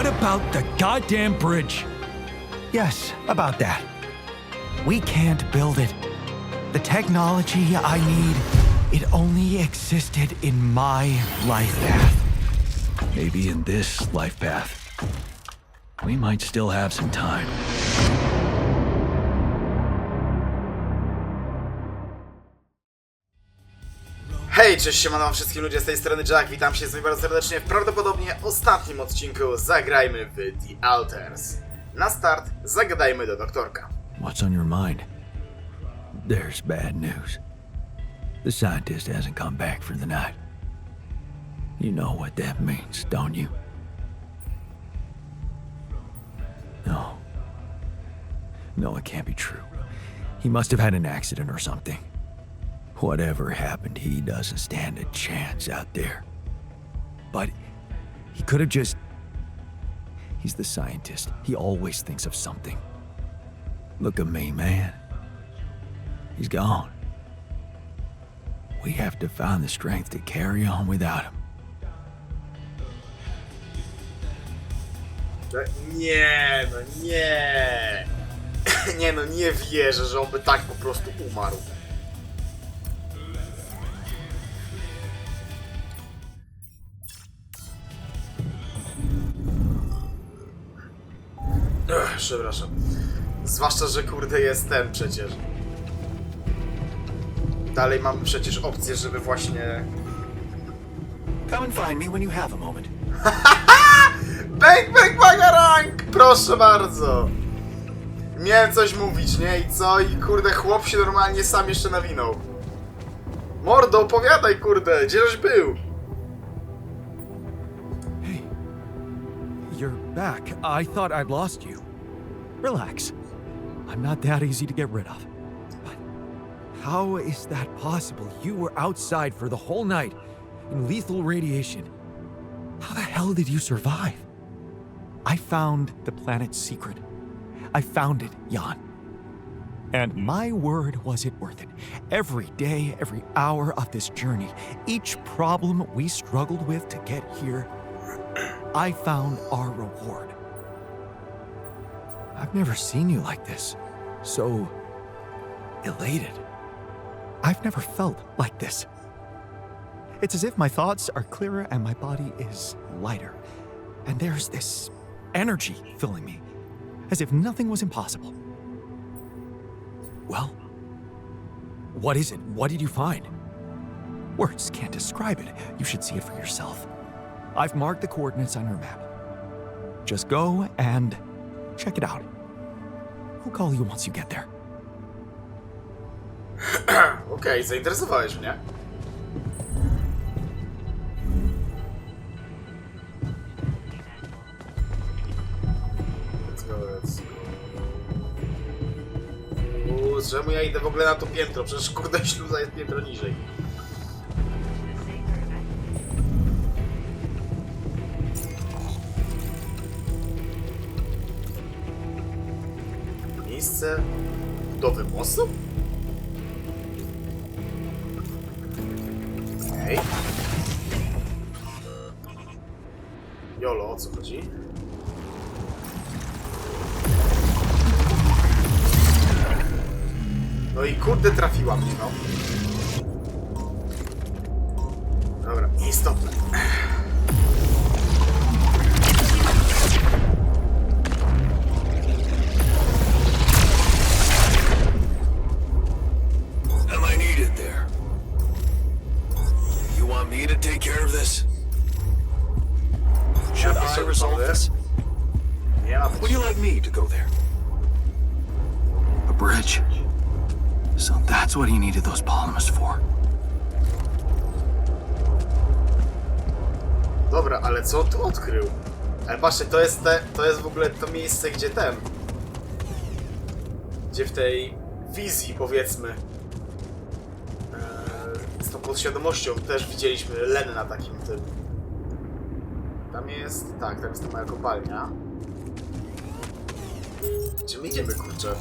what about the goddamn bridge? Yes, about that. We can't build it. The technology I need, it only existed in my life path. Maybe in this life path, we might still have some time. Hej, cześć, siemano wszystkim ludzie, z tej strony Jack, witam się z wami bardzo serdecznie w prawdopodobnie ostatnim odcinku Zagrajmy w The Alters. Na start zagadajmy do doktorka. What's on your mind? There's bad news. The scientist hasn't come back for the night. You know what that means, don't you? No. No, it can't be true. He must have had an accident or something. Whatever happened, he doesn't stand a chance out there. But he could have just... He's the scientist. He always thinks of something. Look at me, man. He's gone. We have to find the strength to carry on without him. Nie, no nie. Nie, no nie wierzę, że on by tak po prostu umarł. Przepraszam. Zwłaszcza, że kurde jest ten przecież. Dalej mamy przecież opcję, żeby właśnie... Come and find me when you have a moment. Bang, bang, bagarang! Proszę bardzo! Miałem coś mówić, nie? I co? I kurde, chłop się normalnie sam jeszcze nawinął. Mordo, opowiadaj, kurde! Gdzieś był? Hey, you're back. I thought I'd lost you. Relax. I'm not that easy to get rid of. But how is that possible? You were outside for the whole night in lethal radiation. How the hell did you survive? I found the planet's secret. I found it, Jan. And my word, was it worth it. Every day, every hour of this journey, each problem we struggled with to get here, I found our reward. I've never seen you like this. So elated. I've never felt like this. It's as if my thoughts are clearer and my body is lighter. And there's this energy filling me, as if nothing was impossible. Well, what is it? What did you find? Words can't describe it. You should see it for yourself. I've marked the coordinates on your map. Just go and check it out. I'll call you once you get there. Okej, zainteresowałeś mnie. Let's go. Czemu ja idę w ogóle na to piętro? Przecież kurde śluza jest piętro niżej. Miejsce budowy mostu? Okej. Jolo, o co chodzi? No i kurde trafiła mnie, no. Dobra, nieistotne. Am I needed there? You want me to take care of this? Should I resolve this? Nie ma Would you like me to go there? A bridge. So that's what he needed those polymers for. Dobra, ale co on tu odkrył? Ale patrzcie, to jest w ogóle to miejsce, gdzie gdzie w tej wizji, powiedzmy, z tą podświadomością też widzieliśmy Lenę na takim tym. Tam jest, tak, tam jest ta moja kopalnia. Gdzie my idziemy, kurczę?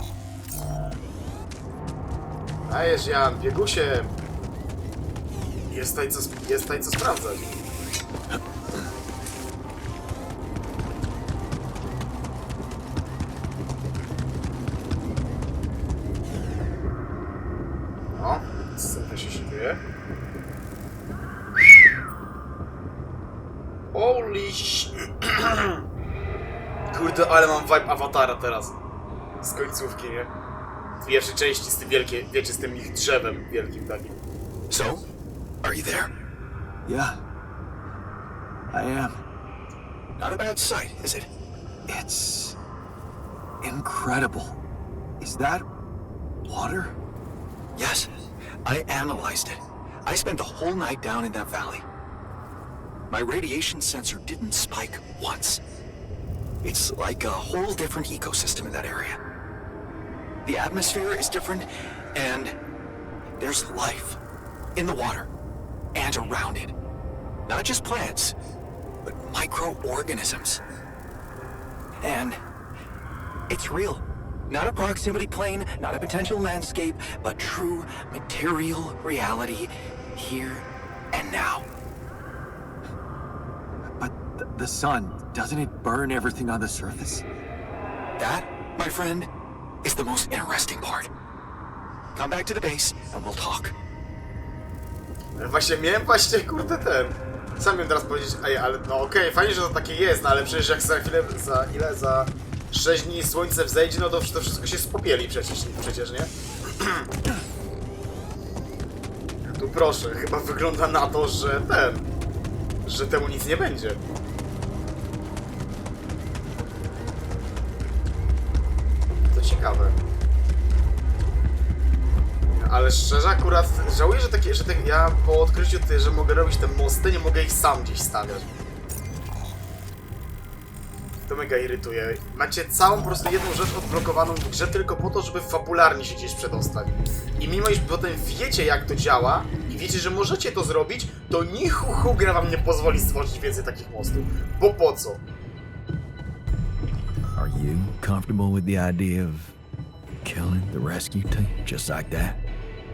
Dajesz, Jan, biegusie! Jest tutaj co sprawdzać. czuję. Holy sh... Kurde, ale mam vibe Awatara teraz. Z końcówki, nie? Z pierwszej części z tym wielkim, wiecie, z tym ich drzewem wielkim takim. So, are you there? Yeah. I am. Not a bad sight, is it? It's incredible. Is that water? Yes, I analyzed it. I spent the whole night down in that valley. My radiation sensor didn't spike once. It's like a whole different ecosystem in that area. The atmosphere is different, and there's life in the water and around it. Not just plants, but microorganisms. And it's real. Not a proximity plane, not a potential landscape, but true material reality here and now. But the sun, doesn't it burn everything on the surface? That, my friend, is the most interesting part. Come back to the base and we'll talk. Właśnie miałem kurde ten. Sam miałem teraz powiedzieć, ej, ale no okej, fajnie, że to takie jest, no ale przecież jak za chwilę, za 6 dni słońce wzejdzie, no to wszystko się spopieli przecież, nie? Tu proszę, chyba wygląda na to, że temu nic nie będzie. To ciekawe. Ale szczerze, akurat żałuję, że ja po odkryciu, że mogę robić te mosty, nie mogę ich sam gdzieś stawiać. To mega irytuje. Macie całą po prostu jedną rzecz odblokowaną w grze tylko po to, żeby fabularnie się gdzieś przedostać. I mimo iż potem wiecie, jak to działa i wiecie, że możecie to zrobić, to ni hu gra wam nie pozwoli stworzyć więcej takich mostów. Bo po co? Are you comfortable with the idea of killing the rescue team just like that?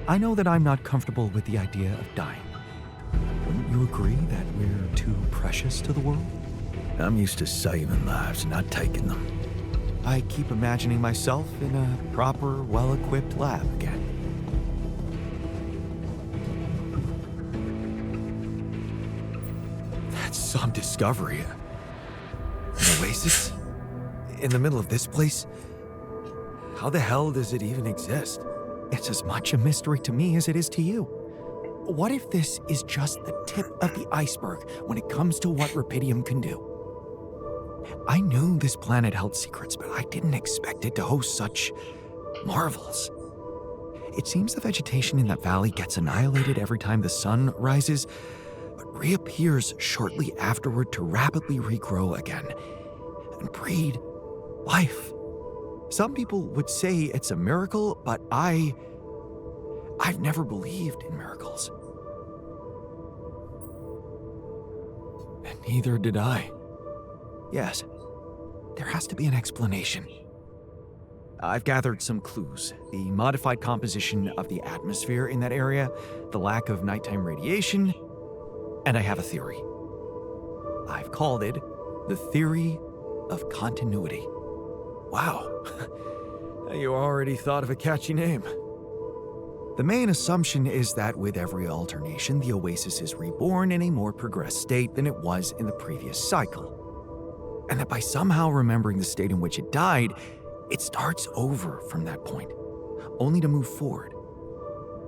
I know that I'm not comfortable with the idea of dying. Wouldn't you agree that we're too precious to the world? I'm used to saving lives, not taking them. I keep imagining myself in a proper, well-equipped lab again. That's some discovery. An oasis? In the middle of this place? How the hell does it even exist? It's as much a mystery to me as it is to you. What if this is just the tip of the iceberg when it comes to what Rupidium can do? I knew this planet held secrets, but I didn't expect it to host such marvels. It seems the vegetation in that valley gets annihilated every time the sun rises, but reappears shortly afterward to rapidly regrow again and breed life. Some people would say it's a miracle, but I've never believed in miracles. And neither did I. Yes, there has to be an explanation. I've gathered some clues. The modified composition of the atmosphere in that area, the lack of nighttime radiation, and I have a theory. I've called it the theory of continuity. Wow, you already thought of a catchy name. The main assumption is that with every alternation, the oasis is reborn in a more progressed state than it was in the previous cycle. And that by somehow remembering the state in which it died, it starts over from that point, only to move forward.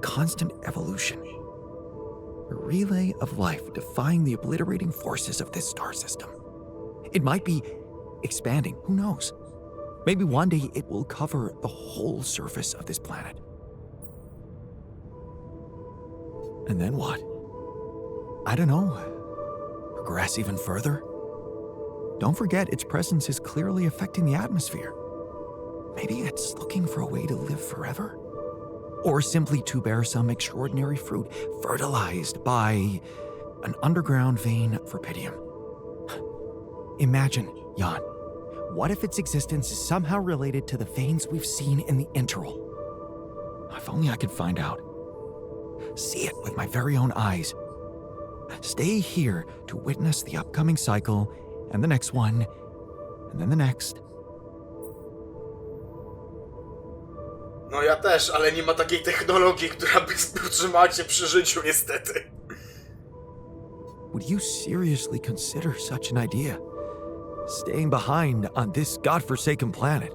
Constant evolution. A relay of life defying the obliterating forces of this star system. It might be expanding, who knows? Maybe one day it will cover the whole surface of this planet. And then what? I don't know. Progress even further? Don't forget, its presence is clearly affecting the atmosphere. Maybe it's looking for a way to live forever? Or simply to bear some extraordinary fruit, fertilized by an underground vein of rupidium. Imagine, Jan, what if its existence is somehow related to the veins we've seen in the interval? If only I could find out. See it with my very own eyes. Stay here to witness the upcoming cycle, and the next one, and then the next. No ja też, ale nie ma takiej technologii, która by utrzymała cię przy życiu, niestety. Would you seriously consider such an idea? Staying behind on this godforsaken planet?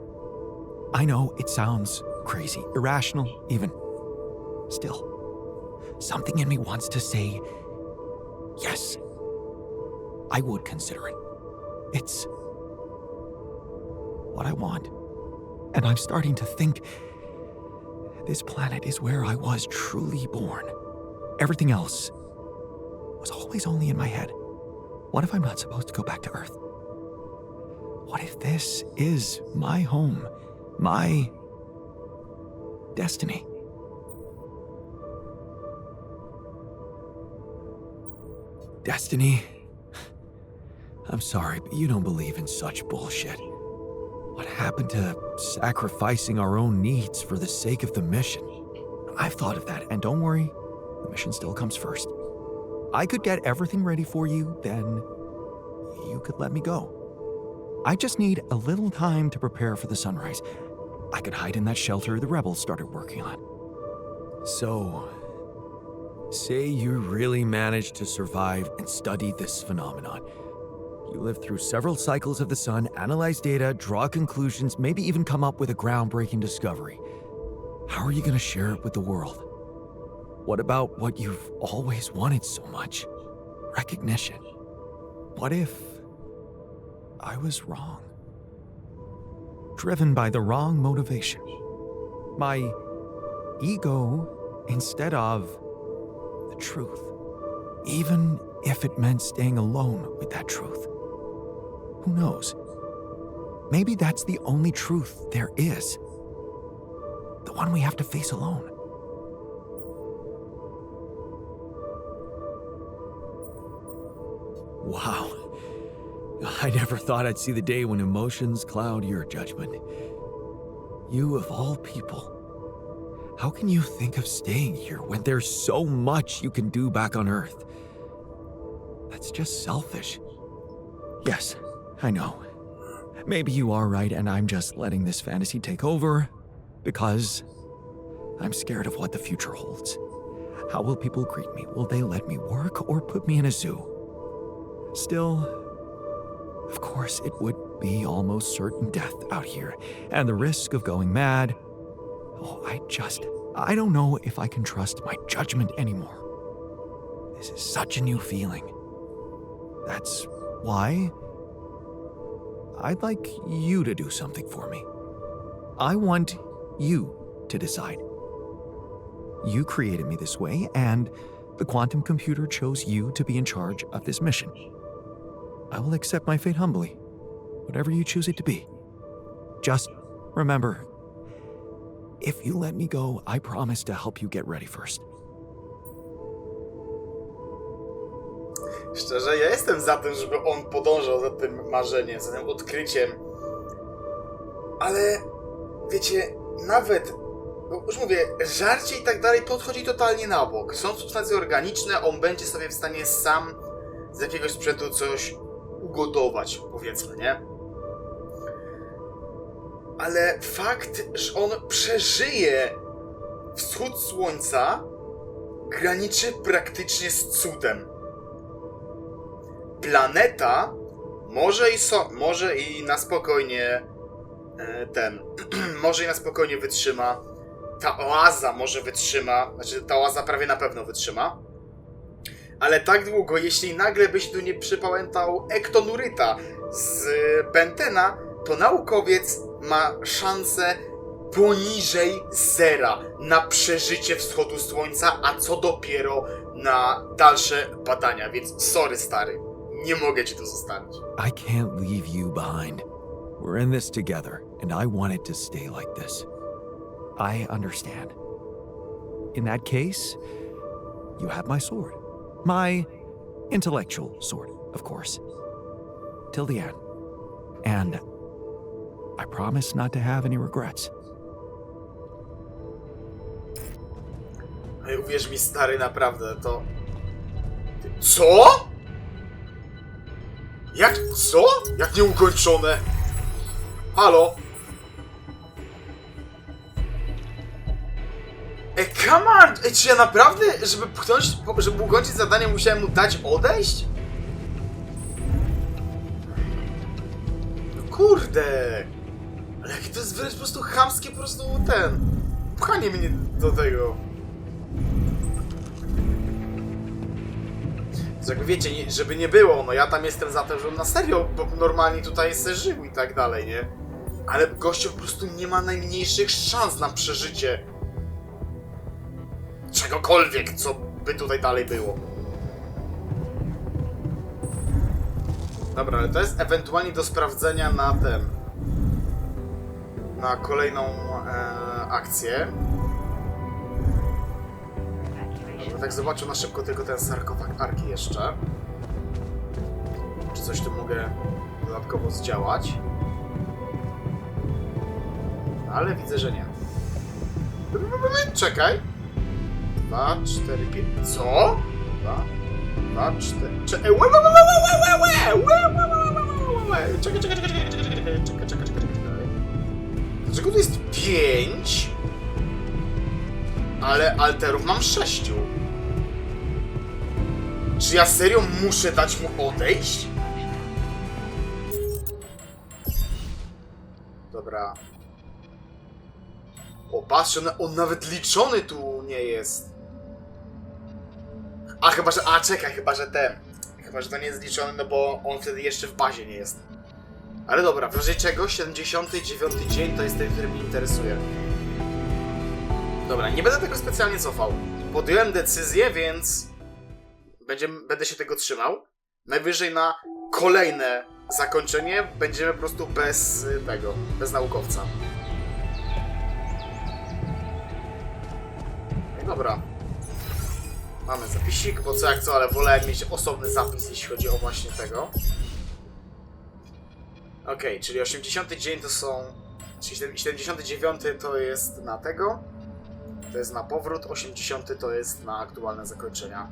I know it sounds crazy, irrational even. Still, something in me wants to say, yes, I would consider it. It's what I want. And I'm starting to think this planet is where I was truly born. Everything else was always only in my head. What if I'm not supposed to go back to Earth? What if this is my home, my destiny? Destiny? I'm sorry, but you don't believe in such bullshit. What happened to sacrificing our own needs for the sake of the mission? I've thought of that, and don't worry, the mission still comes first. I could get everything ready for you, then you could let me go. I just need a little time to prepare for the sunrise. I could hide in that shelter the rebels started working on. So, say you really managed to survive and study this phenomenon. You lived through several cycles of the sun, analyze data, draw conclusions, maybe even come up with a groundbreaking discovery. How are you going to share it with the world? What about what you've always wanted so much? Recognition. What if I was wrong? Driven by the wrong motivation. My ego instead of the truth. Even if it meant staying alone with that truth. Who knows? Maybe that's the only truth there is. The one we have to face alone. Wow. I never thought I'd see the day when emotions cloud your judgment. You of all people. How can you think of staying here when there's so much you can do back on Earth? That's just selfish. Yes, I know. Maybe you are right and I'm just letting this fantasy take over because I'm scared of what the future holds. How will people greet me? Will they let me work or put me in a zoo? Still, of course, it would be almost certain death out here, and the risk of going mad. Oh, I don't know if I can trust my judgment anymore. This is such a new feeling. That's why I'd like you to do something for me. I want you to decide. You created me this way, and the quantum computer chose you to be in charge of this mission. I will accept my fate humbly, whatever you choose it to be. Just remember, if you let me go, I promise to help you get ready first. Szczerze, ja jestem za tym, żeby on podążał za tym marzeniem, za tym odkryciem. Ale, wiecie, nawet, no już mówię, żarcie i tak dalej, to odchodzi totalnie na bok. Są substancje organiczne, on będzie sobie w stanie sam z jakiegoś sprzętu coś ugotować, powiedzmy, nie? Ale fakt, że on przeżyje wschód słońca, graniczy praktycznie z cudem. Planeta może i na spokojnie może i na spokojnie wytrzyma. Ta oaza może wytrzyma, znaczy ta oaza prawie na pewno wytrzyma. Ale tak długo, jeśli nagle byś tu nie przypamiętał ektonuryta z Bentena, to naukowiec ma szansę poniżej zera na przeżycie wschodu słońca, a co dopiero na dalsze badania, więc sorry stary, nie mogę ci tu zostawić. I can't leave you behind. We're in this together, and I want it to stay like this. I understand. In that case, you have my sword. My intellectual sword, of course. Till the end. And I promise not to have any regrets. Ej, uwierz mi stary, naprawdę, to... Co? Jak... co? Jak nieukończone? Halo? Come on! Czy ja naprawdę, żeby ukończyć zadanie, musiałem mu dać odejść? No kurde! Ale jakie to jest wręcz po prostu chamskie, po prostu pchanie mnie do tego. Jakby wiecie, żeby nie było, no ja tam jestem za tym, żeby na serio, bo normalnie tutaj se żył i tak dalej, nie? Ale gościu po prostu nie ma najmniejszych szans na przeżycie czegokolwiek, co by tutaj dalej było. Dobra, ale to jest ewentualnie do sprawdzenia na kolejną akcję. Dobra, tak zobaczę na szybko tylko ten sarkofag arki jeszcze. Czy coś tu mogę dodatkowo zdziałać? Ale widzę, że nie. Czekaj. 2, 4, 5. Co? 2, 4. Czekaj. Dlaczego tu jest 5? Ale alterów mam 6. Czy ja serio muszę dać mu odejść? Dobra. O, patrzę, on nawet liczony tu nie jest. A chyba, że... A, czekaj, chyba, że to nie jest liczony, no bo on wtedy jeszcze w bazie nie jest. Ale dobra, w razie czego 79 dzień to jest ten, który mnie interesuje. Dobra, nie będę tego specjalnie cofał. Podjąłem decyzję, więc... Będę się tego trzymał. Najwyżej na kolejne zakończenie będziemy po prostu bez naukowca. Dobra. Mamy zapisik, bo co jak co, ale wolałem mieć osobny zapis, jeśli chodzi o właśnie tego. Okej, czyli 80 dzień to są... Czyli 79 to jest na tego. To jest na powrót, 80 to jest na aktualne zakończenia.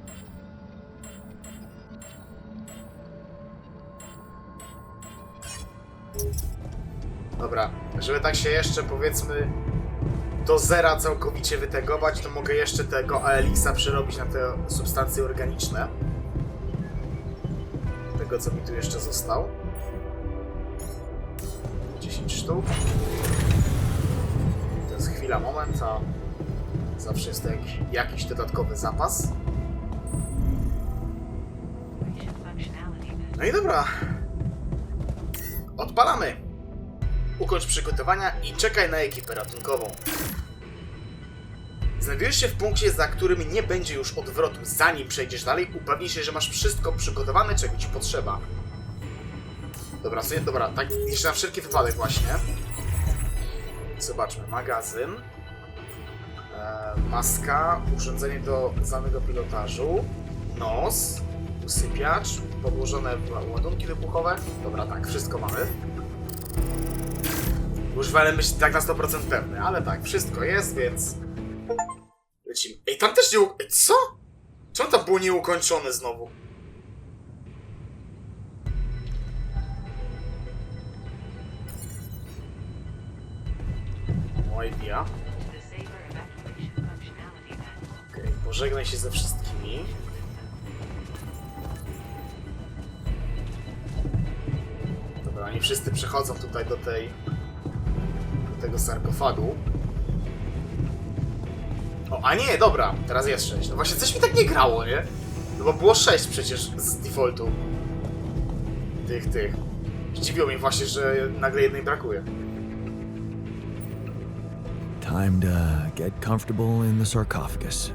Dobra, żeby tak się jeszcze powiedzmy do zera całkowicie wytegować, to mogę jeszcze tego Aelixa przerobić na te substancje organiczne. Tego, co mi tu jeszcze został. 10 sztuk. To jest chwila, moment, a zawsze jest to jakiś dodatkowy zapas. No i dobra. Odpalamy. Ukończ przygotowania i czekaj na ekipę ratunkową. Znajdujesz się w punkcie, za którym nie będzie już odwrotu. Zanim przejdziesz dalej, upewnij się, że masz wszystko przygotowane, czego ci potrzeba. Dobra, dobra, tak jeszcze na wszelki wypadek właśnie. Zobaczmy, magazyn. Maska, urządzenie do zdalnego pilotażu. Nos, usypiacz, podłożone ładunki wybuchowe. Dobra, tak, wszystko mamy. Już wolę być tak na 100% pewny, ale tak, wszystko jest, więc... Lecimy. Ej, tam też nie... Co? Czemu tam było nieukończone znowu? No idea. Okej, pożegnaj się ze wszystkimi. Dobra, oni wszyscy przechodzą tutaj do tego sarkofagu. O, a nie, dobra, teraz jest 6. No właśnie, coś mi tak nie grało, nie? No bo było 6 przecież z defaultu. Tych. Zdziwiło mnie właśnie, że nagle jednej brakuje. Time to get comfortable in the sarcophagus.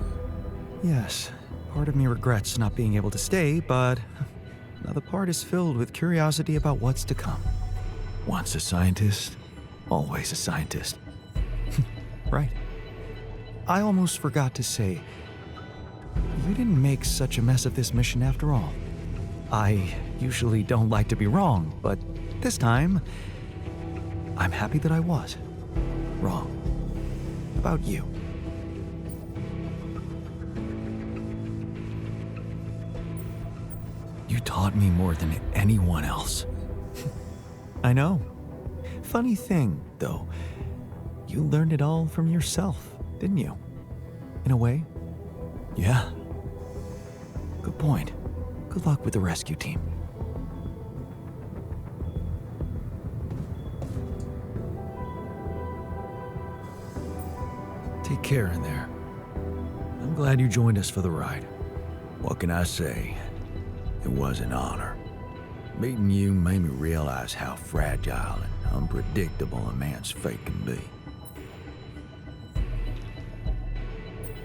Yes, part of me regrets not being able to stay, but another part is filled with curiosity about what's to come. Once a scientist, always a scientist. Right. I almost forgot to say, you didn't make such a mess of this mission after all. I usually don't like to be wrong, but this time, I'm happy that I was wrong about you. You taught me more than anyone else. I know. Funny thing, though, you learned it all from yourself, didn't you? in a way. Yeah. Good point. Good luck with the rescue team. Take care in there. I'm glad you joined us for the ride. What can I say? It was an honor. Meeting you made me realize how fragile and unpredictable a man's fate can be.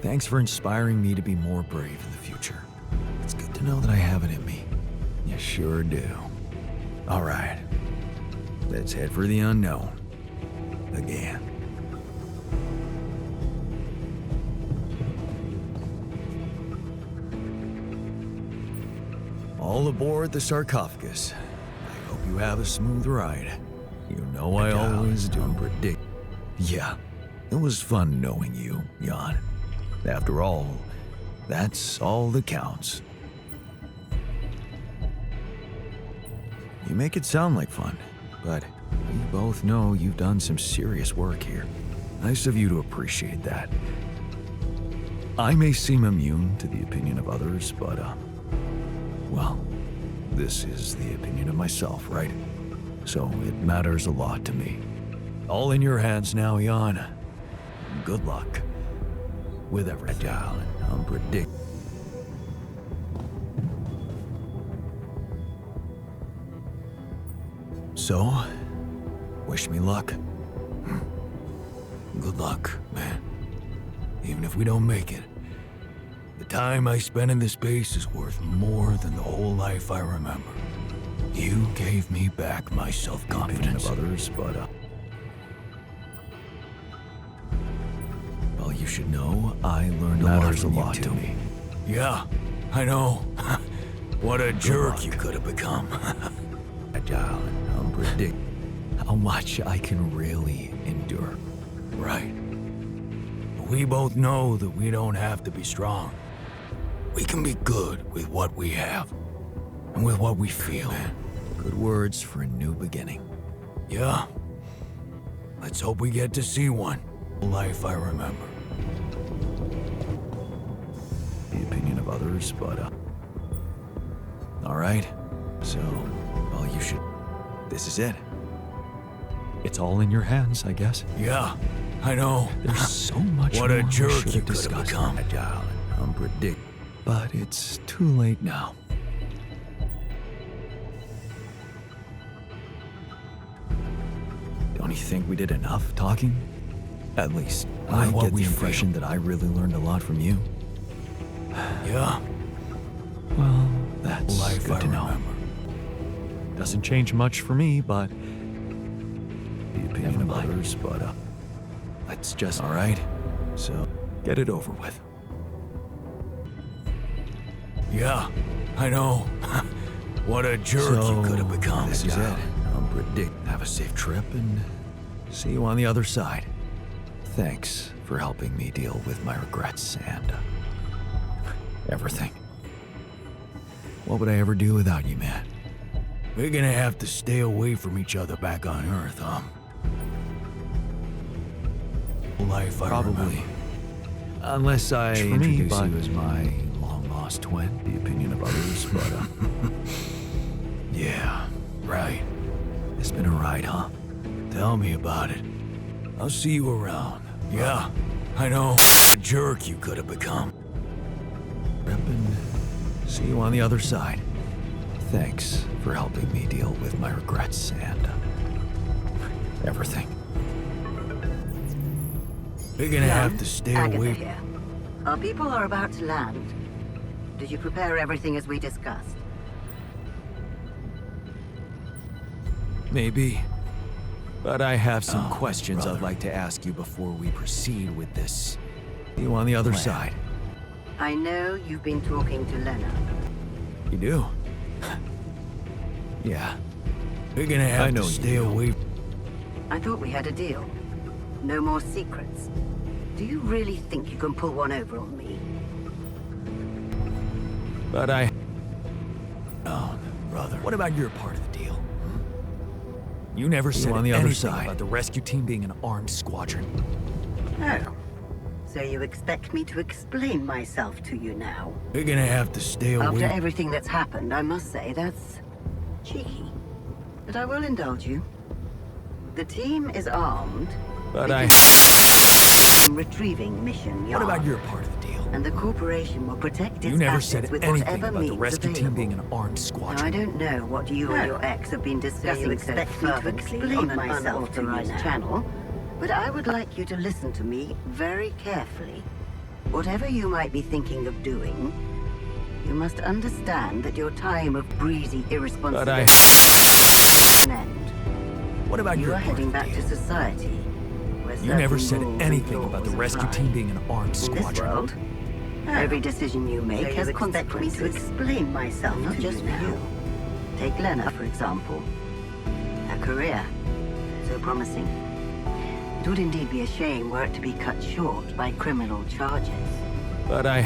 Thanks for inspiring me to be more brave in the future. It's good to know that I have it in me. You sure do. All right. Let's head for the unknown. Again. All aboard the sarcophagus. I hope you have a smooth ride. You know I always do. Yeah, it was fun knowing you, Jan. After all, that's all that counts. You make it sound like fun, but we both know you've done some serious work here. Nice of you to appreciate that. I may seem immune to the opinion of others, but, well, this is the opinion of myself, right? So it matters a lot to me. All in your hands now, Jan. Good luck with everything. Fragile and unpredictable. So, wish me luck. Good luck, man. Even if we don't make it, the time I spent in this space is worth more than the whole life I remember. You gave me back my self-confidence. Of others, but well, you should know I learned a lot to me. Yeah, I know. What a jerk you could have become. Agile and unpredictable. How much I can really endure. Right. We both know that we don't have to be strong. We can be good with what we have. And with what we feel. Good words for a new beginning. Yeah. Let's hope we get to see one. Life I remember. The opinion of others, but, all right. So, well, you should... This is it. It's all in your hands, I guess. Yeah, I know. There's so much what more a jerk we you could could have have become. Agile and unpredictable. But it's too late now. Don't you think we did enough talking? At least, I get the impression that I really learned a lot from you. Yeah. Well, that's Life good I to know. remember. Doesn't change much for me, but The opinion of others, but, let's just... All right. So, get it over with. Yeah, I know. What a jerk you could have become. This is it. Have a safe trip and see you on the other side. Thanks for helping me deal with my regrets and everything. What would I ever do without you, man? We're gonna have to stay away from each other back on Earth, Life I Probably. remember. Unless I For me, introduce but- you as my long-lost twin, the opinion of others, but, yeah, right. It's been a ride, huh? Tell me about it. I'll see you around. Yeah, I know. A jerk you could have become. Rip and see you on the other side. Thanks for helping me deal with my regrets and everything. We're gonna have to stay Agatha away. here. Our people are about to land. Did you prepare everything as we discussed? Maybe. But I have some questions brother. I'd like to ask you before we proceed with this. See you on the other side. I know you've been talking to Lena. You do? Yeah. We're gonna have to stay away. I thought we had a deal. No more secrets. Do you really think you can pull one over on me? But I... Oh, brother. What about your part of the deal? You never said on the other anything side about the rescue team being an armed squadron. Oh. So you expect me to explain myself to you now? You're gonna have to stay After away. everything that's happened, I must say that's cheeky. But I will indulge you. The team is armed. But I... Retrieving mission What yard. about your part of the deal? And the corporation will protect its You never assets said with anything whatever about means the rescue available. team being an armed Now, I squadron. don't know what you and your ex have been discussing. You expect me to explain myself to you channel, but I would like you to listen to me very carefully. Whatever you might be thinking of doing, you must understand that your time of breezy But irresponsibility I... is an end. What about You your are part of heading the back to deal? society. Where You never certain said rules and anything about the laws rescue apply. team being an armed In this squadron. world, every decision you make has consequences. To explain myself not just for you. Take Lena, for example. Her career, so promising. It would indeed be a shame were it to be cut short by criminal charges. But I...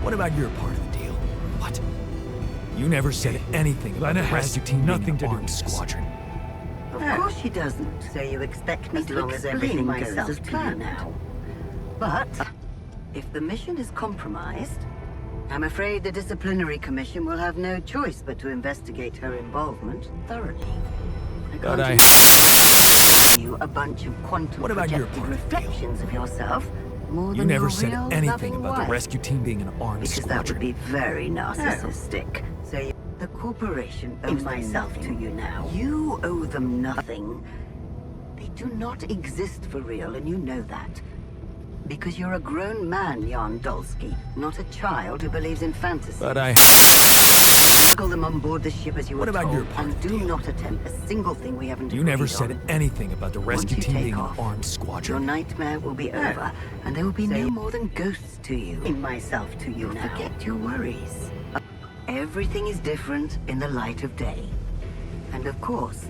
What about your part of the deal? What? You never said anything about the rescue team being an armed squadron. Of course she doesn't. So you expect me to explain myself as planned now. But if the mission is compromised, I'm afraid the disciplinary commission will have no choice but to investigate her involvement thoroughly. But I... You a bunch of quantum What about your projected part of the deal? reflections of yourself more You than never your said real anything loving about the wife. rescue team being an armed Because that would squadron. be very narcissistic. So the corporation owes myself to you now. You owe them nothing. They do not exist for real, and you know that. Because you're a grown man, Jan Dolski, not a child who believes in fantasy. But I... Smuggle them on board the ship as you What were about told, your part and of the do deal? not attempt a single thing we haven't You agreed never said on. anything about the Once rescue you team take being an off, armed Your squadron. nightmare will be over, and there will be no more than ghosts to you. In myself to you now. Forget your worries. Everything is different in the light of day. And of course,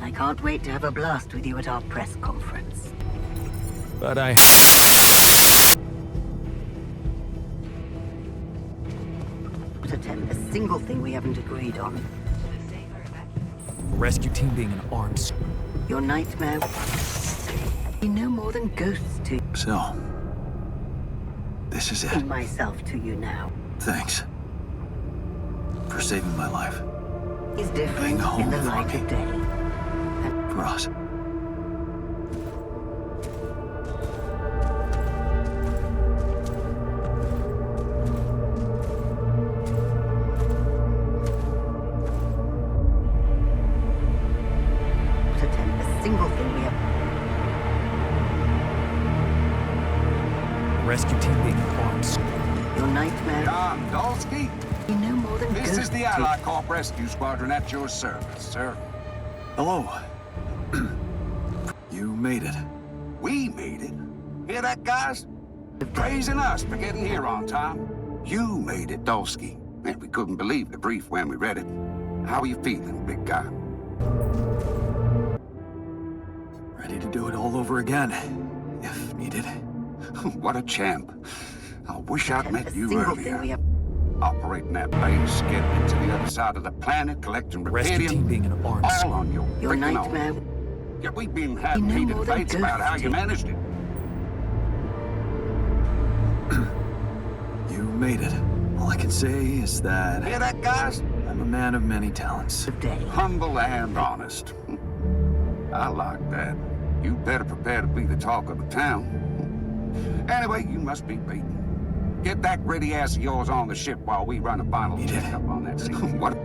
I can't wait to have a blast with you at our press conference. But I... Don't attempt a single thing we haven't agreed on. Rescue team being an armed... Your nightmare will be no more than ghosts to So... This is it. myself to you now. Thanks. For saving my life. Is different Being home in the for light me. of day. For us. To attempt a single thing we have. Rescue team being an armed squadron. Your nightmare Jan Dolski, will be no more than this ghosts is the to Allied Corp Rescue Squadron at your service, sir. Hello. You made it. We made it. Hear that, guys? Praising us for getting here on time. You made it, Dolski. And we couldn't believe the brief when we read it. How are you feeling, big guy? Ready to do it all over again. If needed. What a champ. I wish I'd attempt met a you single thing we earlier. have. Operating that base, getting to the other side of the planet, collecting Rescue team reparium, being an armed all squadron. on your Your freaking nightmare own. Yet we've been having no heated more than debates about how you ghosts. managed it. You made it. All I can say is that Hear that, guys? I'm a man of many talents. of day. Humble and honest. I like that. You better prepare to be the talk of the town. Anyway, you must be beaten. Get that gritty ass of yours on the ship while we run a final checkup on that scene. What?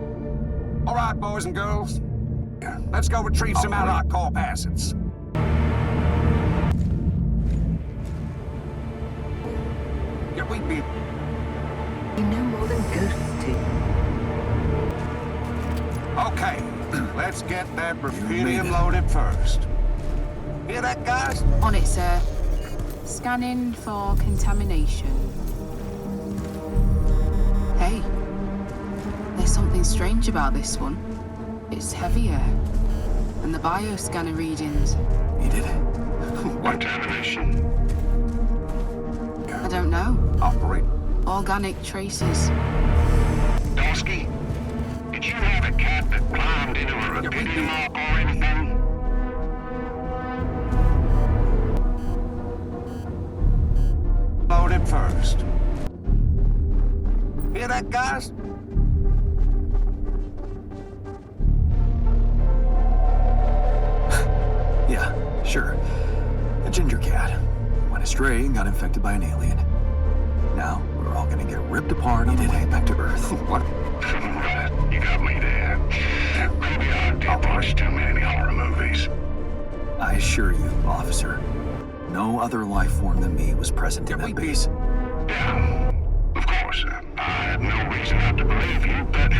All right, boys and girls. Let's go retrieve some Allied Corp assets. Yeah, we'd be... Be no more than ghosts to Okay, let's get that reparium loaded first. Hear that, guys? On it, sir. Scanning for contamination. Hey, there's something strange about this one. It's heavier. And the bioscanner readings, Needed. What? Contamination. I don't know. Operate. Organic traces. Dolski, did you have a cat that climbed into a reparium lock or anything? guys? Yeah, sure. A ginger cat. Went astray and got infected by an alien. Now, we're all gonna get ripped apart on the way back to Earth. What? Right, you got me there. Maybe I did watch too many horror movies. I assure you, officer, no other life form than me was present in that base. Yeah, of course. I have no reason not to believe you, but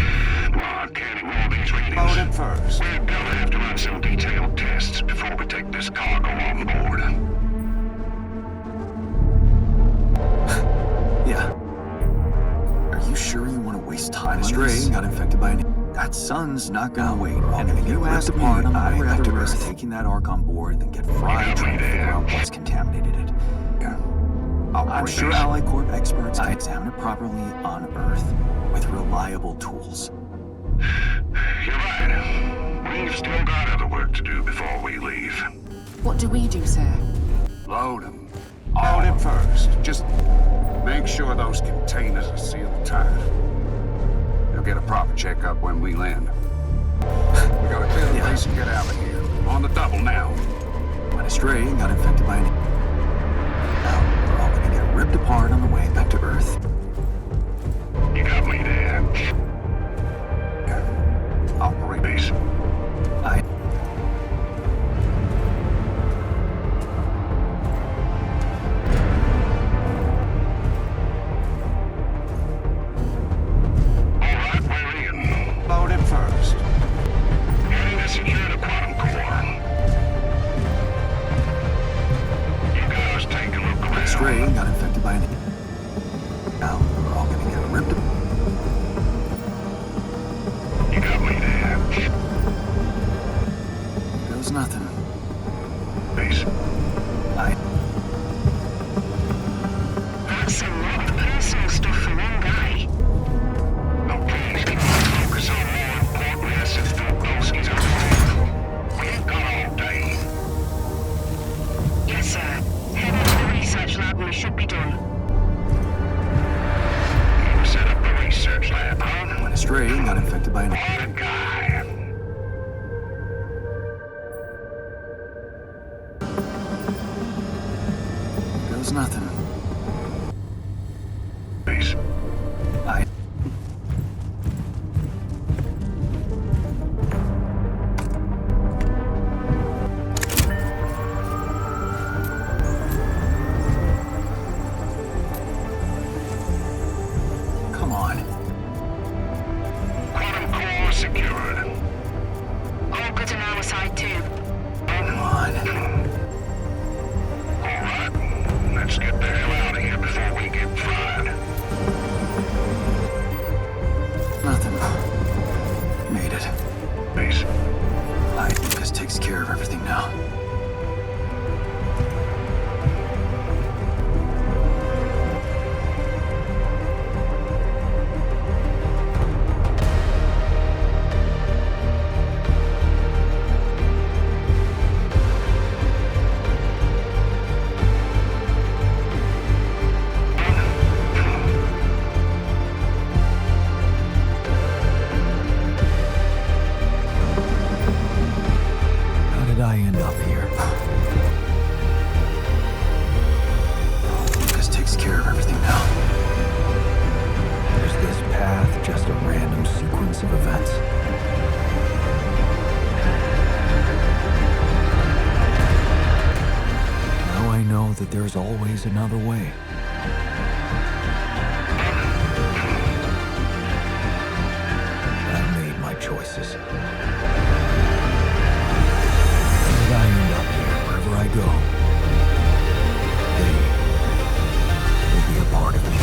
well, I can't ignore these readings. Load it first. We're gonna have to run some detailed tests before we take this cargo on board. Yeah. Are you sure you want to waste time on this? Got infected by an... That sun's not gonna wait. And if you ask apart on the way back to Earth, taking that ark on board, then get fried trying to figure out what's contaminated it. Yeah. I'm sure Ally Corp experts can examine it properly on Earth with reliable tools. You're right. We've still got other work to do before we leave. What do we do, sir? Load them. Load it first. Just make sure those containers are sealed tight. You'll get a proper checkup when we land. We gotta clear the place and get out of here. On the double now. Went astray and got infected by an... Now, we're all gonna get ripped apart on the way back to Earth. You got me there. Operate base. I... All right, we're in. Load it first. Heading to secure the quantum core. You guys take a look around. Astray and got infected by an... Now, we're all gonna get ripped apart. You got me there. There was nothing. Base. I... That's a lot of personal stuff for one guy. Now please can we focus on more important assets than Dolski's overtake? We ain't got all day. Yes, sir. Head into the research lab and we should be done. You set up the research lab, huh? Went astray and got infected by an... What a guy. There was nothing. Base. I... Come on. Quantum core secured. All good on our side too. Come on. All right. Let's get the hell out of here before we get fried. Nothing. Made it. Base. I... Lucas takes care of everything now. How did I end up here? Lucas takes care of everything now. Is this path just a random sequence of events? Now I know that there's always another way. I've made my choices. How did I end up here? Wherever I go, they will be a part of me.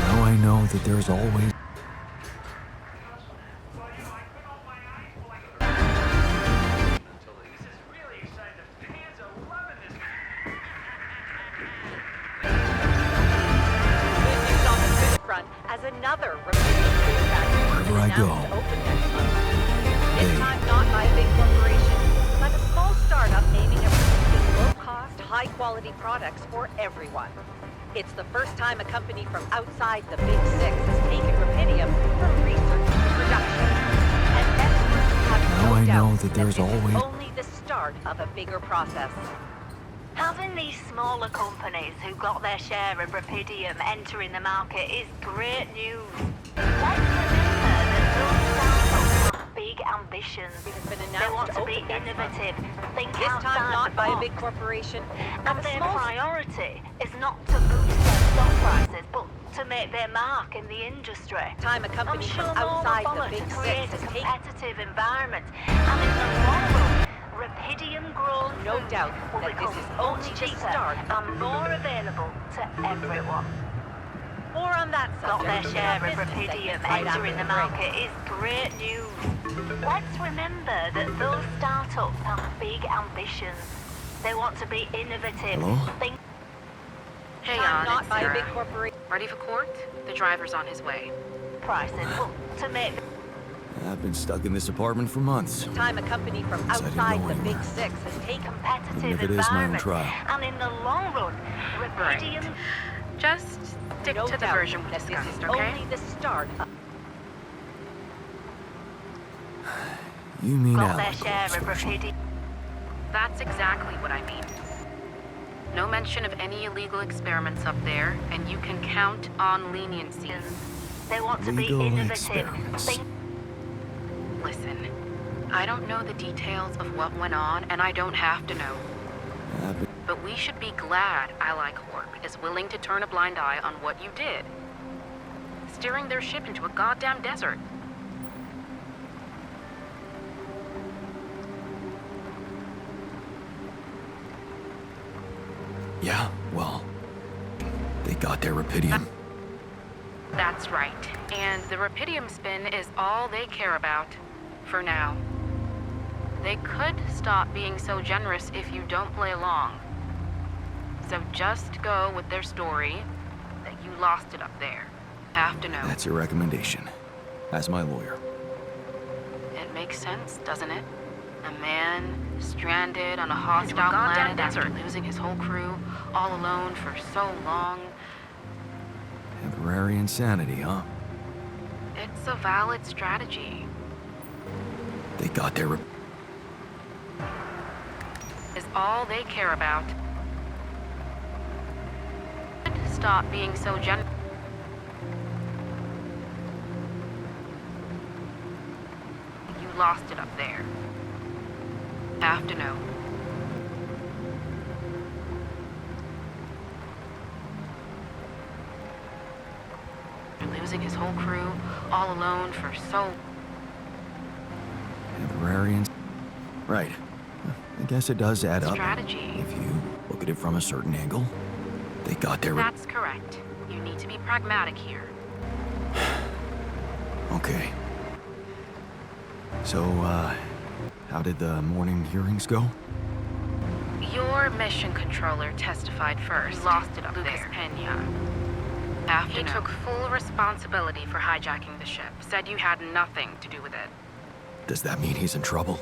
Now I know that there's always... Front as another remedial food factory Wherever I is go, announced to open next month. This they time not corporation, but a small startup aiming at producing low-cost, high-quality products for everyone. It's the first time a company from outside the Big Six has taken rubidium from research to production. And experts have Now I know doubt that there's this is always- only the start of a bigger process. Having these smaller companies who got their share of rubidium entering the market is great news. Let's remember that those startups have big ambitions. It has been They announced want to be open next month. innovative, think This outside time not the by a box. big corporation, And but a their small priority is not to boost their stock prices, but to make their mark in the industry. time a I'm company sure from more outside will the follow Big to Six create a has taken competitive environment, and in the long run, rubidium-grown No food doubt will that this become is much only the cheaper start. and more available to everyone. More on that Got their subject. share of Business rubidium segment right after entering the break. market is great news. Let's remember that those startups have big ambitions. They want to be innovative. Hello? Think Hey, Time Jan, not it's by a Sarah. big corporation. Ready for court? The driver's on his way. prices, but to make I've been stuck in this apartment for months. Time a company from I didn't outside go the Big anywhere. Six has taken competitive Even if it is my own environment. trial. And in the long run, rubidium Just stick no to the doubt version we that this discussed, is okay? only the start of You mean got their Alec share of version. rubidium. That's exactly what I mean. No mention of any illegal experiments up there, and you can count on leniency. They want to be Legal innovative. experiments. Think Listen, I don't know the details of what went on, and I don't have to know. I've been- But we should be glad Ally Corp is willing to turn a blind eye on what you did. Steering their ship into a goddamn desert. Yeah, well, they got their rubidium. That's right. And the rubidium spin is all they care about. For now. They could stop being so generous if you don't play along. So just go with their story that you lost it up there. Have to know. That's your recommendation. As my lawyer. It makes sense, doesn't it? A man stranded on a hostile planet after losing his whole crew, all alone for so long. Temporary insanity, huh? It's a valid strategy. They got their Is all they care about. Stop being so generous. You lost it up there. Have to know. Losing his whole crew, all alone for so. temporary Right. I guess it does add up. Strategy. If you look at it from a certain angle. They got their That's correct. You need to be pragmatic here. Okay. So, how did the morning hearings go? Your mission controller testified first. You lost it up there. Pena. He took full responsibility for hijacking the ship. Said you had nothing to do with it. Does that mean he's in trouble?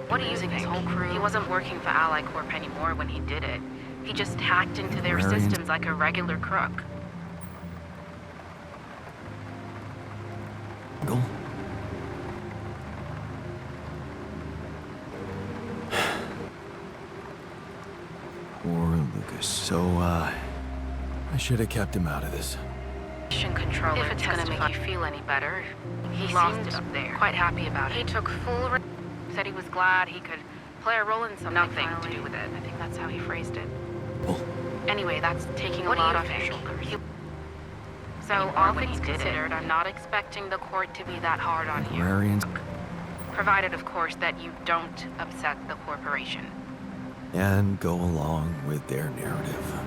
What do you think? His whole crew? He wasn't working for Ally Corp anymore when he did it. He just hacked into their Librarians? systems like a regular crook. Go. Poor Lucas. So, I should have kept him out of this. Mission controller. If it's gonna make you feel any better, he lost it up there. Quite happy about it. He took full. Said he was glad he could play a role in something. Nothing to do with it. I think that's how he phrased it. Oh, Anyway, that's taking a lot off your shoulders. So, all things considered, I'm not expecting the court to be that hard on you. librarians. Provided, of course, that you don't upset the corporation. And go along with their narrative.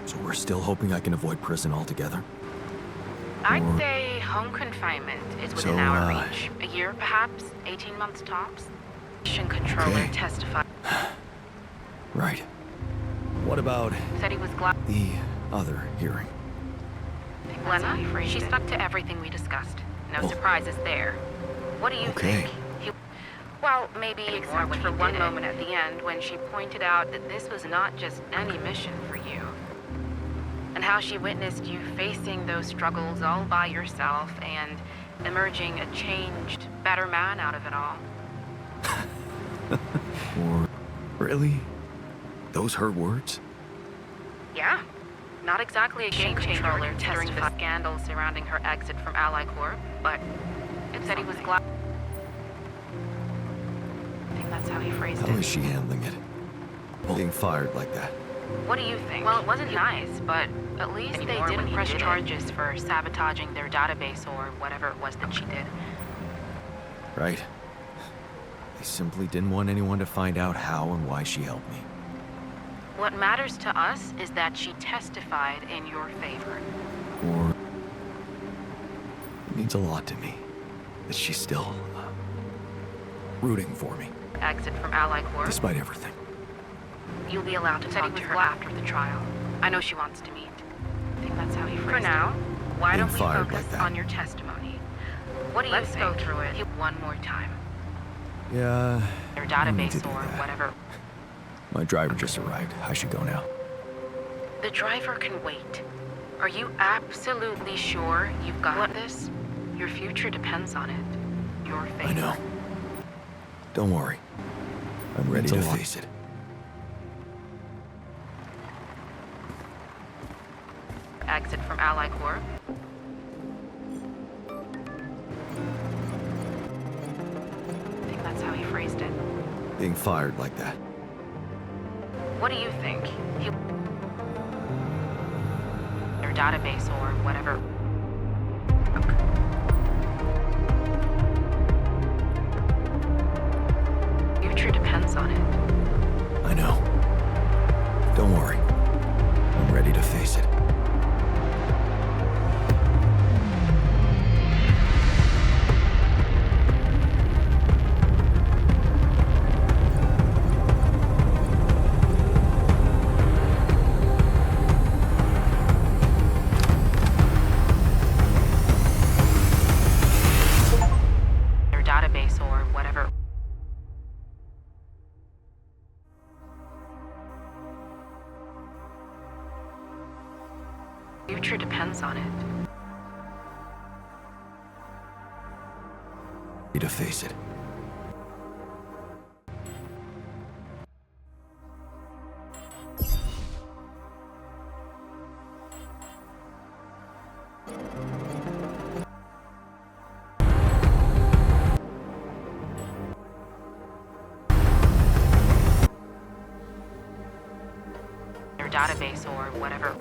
So we're still hoping I can avoid prison altogether? I'd Or- say home confinement is within So, our reach. A year, perhaps? 18 months tops? Mission controller Okay. testified. Right. What about Said he was glad. the other hearing? Lena, she stuck to everything we discussed. No Oh. surprises there. What do you Okay. think? Well, maybe except for one moment at the end when she pointed out that this was not just any mission for you. And how she witnessed you facing those struggles all by yourself and emerging a changed, better man out of it all. Really? Those her words? Yeah. Not exactly a game controller considering the scandals surrounding her exit from Ally Corp, but it said he was glad. I think that's how he phrased How it. is she handling it? Being fired like that. What do you think? Well, it wasn't nice, but at least they didn't press charges for sabotaging their database or whatever it was that she did. Right? They simply didn't want anyone to find out how and why she helped me. What matters to us is that she testified in your favor. Or... It means a lot to me that she's still... rooting for me, Exit from Ally Corp. despite everything. You'll be allowed to talk to her after the trial. I know she wants to meet. I think that's how he phrased it. For now, why Being don't we fired focus like that. on your testimony? What do you think? Let's go through it one more time. Yeah... Their I need database to do or that. whatever. My driver just arrived. I should go now. The driver can wait. Are you absolutely sure you've got this? Your future depends on it. Your fate. I know. Don't worry. I'm ready to face it. Exit from Ally Corp. I think that's how he phrased it. Being fired like that. What do you think? Their database or whatever. Future depends on it. I know. Don't worry. I'm ready to face it. Their database or whatever. Future depends on it. Ready to face it. Their database or whatever.